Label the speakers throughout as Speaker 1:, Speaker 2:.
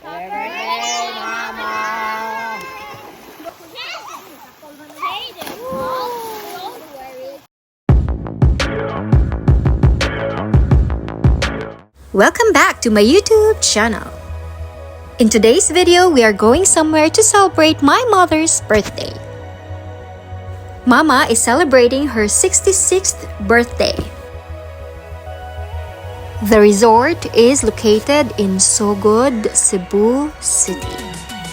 Speaker 1: Happy birthday, Mama!
Speaker 2: Welcome back to my YouTube channel. In today's video, we are going somewhere to celebrate my mother's birthday. Mama is celebrating her 66th birthday. The resort is located in Sogod, Cebu City.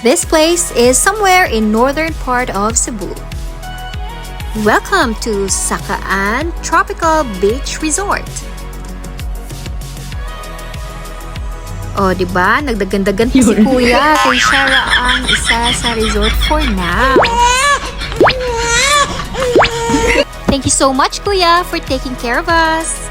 Speaker 2: This place is somewhere in northern part of Cebu. Welcome to Sacaan Tropical Beach Resort. O, diba? Nagdagandagan pa si Kuya. Kay Shara ang isa sa resort for now. Thank you so much, Kuya, for taking care of us.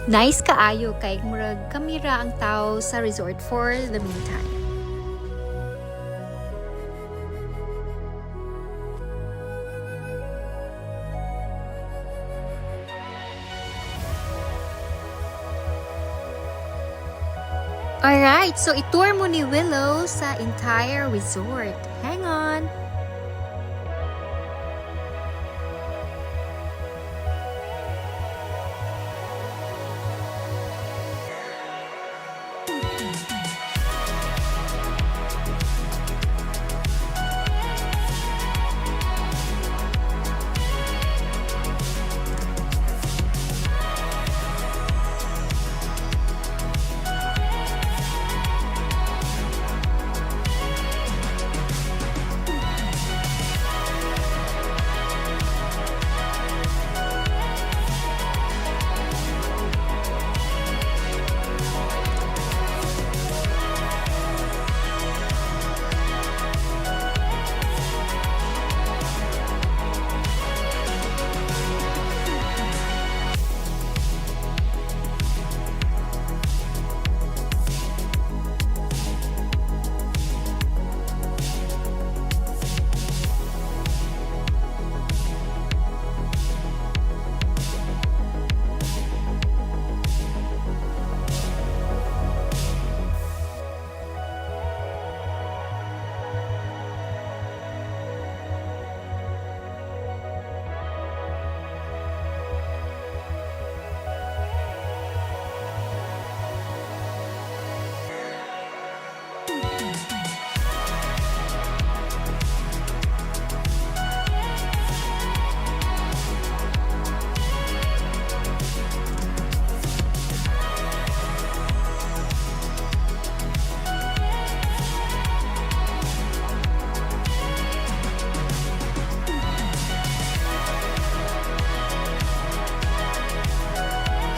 Speaker 2: Nice kaayo kay murag kamera ang tao sa resort for the meantime. Alright, so itour mo ni Willow sa entire resort. Hang on!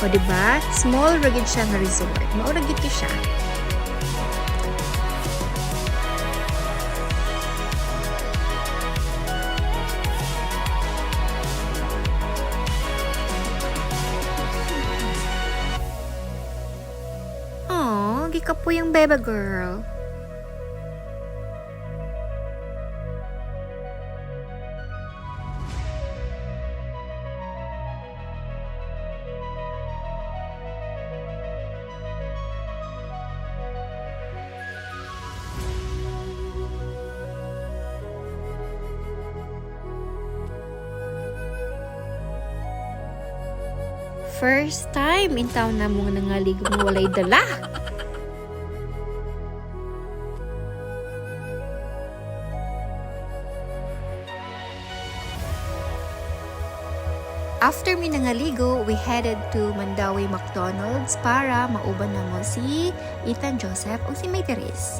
Speaker 2: O, diba? Small rugged siya nga resort. Mauragid ko siya. Aww, gika po yung bebe girl. First time in town na mong nangaligo mo walay dala. After mi nangaligo, we headed to Mandawi McDonald's para mauban na mo si Ethan Joseph o si May Therese.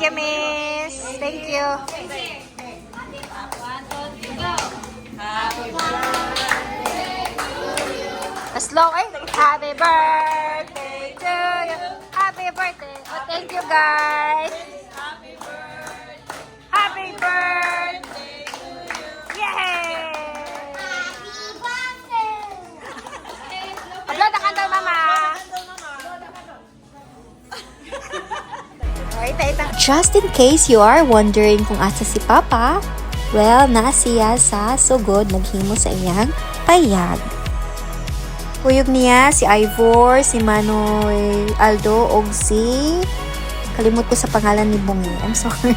Speaker 2: Thank you, Miss. Thank you. Slow ay. Happy birthday to you. Happy birthday. Oh, thank you, guys. Happy birthday to you. Yay! Upload na kanta, Mama. Just in case you are wondering kung asa si Papa, well, nasiya sa sugod naghimo sa iyang payag. Uyog niya si Ivor, si Manoy Aldo, og si... Kalimot ko sa pangalan ni Bungi. I'm sorry.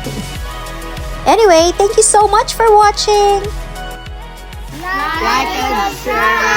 Speaker 2: Anyway, thank you so much for watching!
Speaker 1: Like and share.